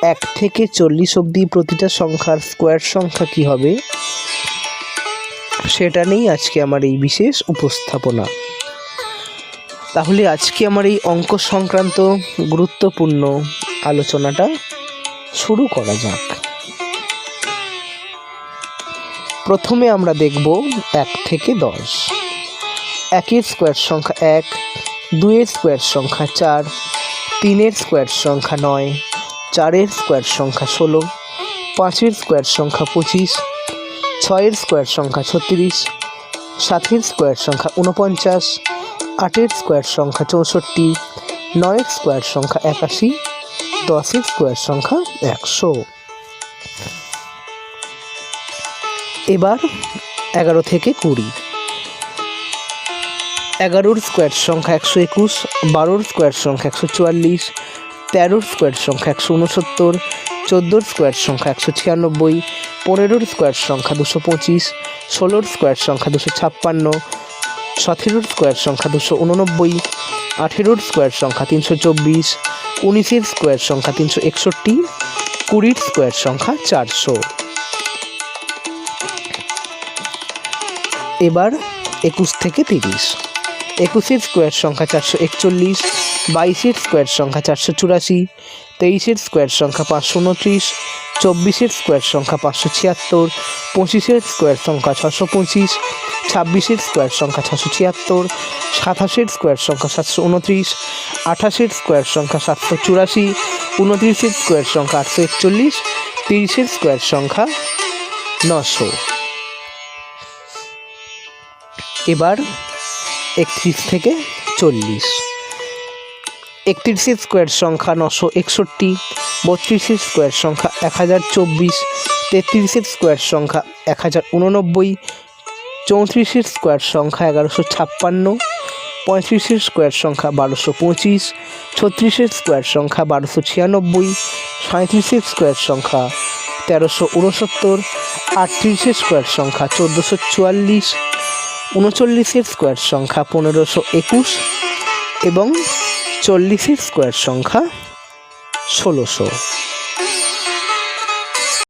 1 থেকে 40 অবধি প্রতিটা সংখ্যার স্কোয়ার সংখ্যা কী হবে সেটা নিয়েই আজকে আমার এই বিশেষ উপস্থাপনা। তাহলে আজকে আমার এই অঙ্ক সংক্রান্ত গুরুত্বপূর্ণ আলোচনাটা শুরু করা যাক। প্রথমে আমরা দেখব 1 থেকে 10। 1-এর স্কোয়ার সংখ্যা 1, 2-এর স্কোয়ার সংখ্যা 4, 3-এর স্কোয়ার সংখ্যা 9, 4-এর স্কোয়ার সংখ্যা 16, 5-এর স্কোয়ার সংখ্যা 25, 6-এর স্কোয়ার সংখ্যা 36, 7-এর স্কোয়ার সংখ্যা 49, 8-এর স্কোয়ার সংখ্যা 64, 9-এর স্কোয়ার সংখ্যা 81, 10-এর স্কোয়ার সংখ্যা 100। এবার 11 থেকে 20। 11-র স্কোয়ার সংখ্যা 121, 12-র স্কোয়ার সংখ্যা 144, 13-র স্কোয়ার সংখ্যা 169, 14-র স্কোয়ার সংখ্যা 196, 15-র স্কোয়ার সংখ্যা 225, 16-র স্কোয়ার সংখ্যা 256, 17-র স্কোয়ার সংখ্যা 289, 18-র স্কোয়ার সংখ্যা 324, 19-এর স্কোয়ার সংখ্যা 361, 20-র স্কোয়ার সংখ্যা 400। এবার 21 থেকে 30। 21-এর স্কোয়ার সংখ্যা 441, 22-এর স্কোয়ার সংখ্যা 484, 23-এর স্কোয়ার সংখ্যা 529, 24-এর স্কোয়ার সংখ্যা 576, 25-এর স্কোয়ার সংখ্যা 625, 26-এর স্কোয়ার সংখ্যা 676, 27-এর স্কোয়ার সংখ্যা 729, 28-এর স্কোয়ার সংখ্যা 784, 29-এর স্কোয়ার সংখ্যা 841, 30-এর স্কোয়ার সংখ্যা 900। এবার 31 থেকে 40। 31-এর স্কোয়ার সংখ্যা 961, 32-এর স্কোয়ার সংখ্যা 1024, 33-এর স্কোয়ার সংখ্যা 1089, 34-এর স্কোয়ার সংখ্যা 1156, 35-এর স্কোয়ার সংখ্যা 1225, 36-এর স্কোয়ার সংখ্যা 1296, 37-এর স্কোয়ার সংখ্যা 1369, 38-এর স্কোয়ার সংখ্যা 1444, 39-এর স্কোয়ার সংখ্যা 1521 এবং 40-এর স্কোয়ার সংখ্যা 1600।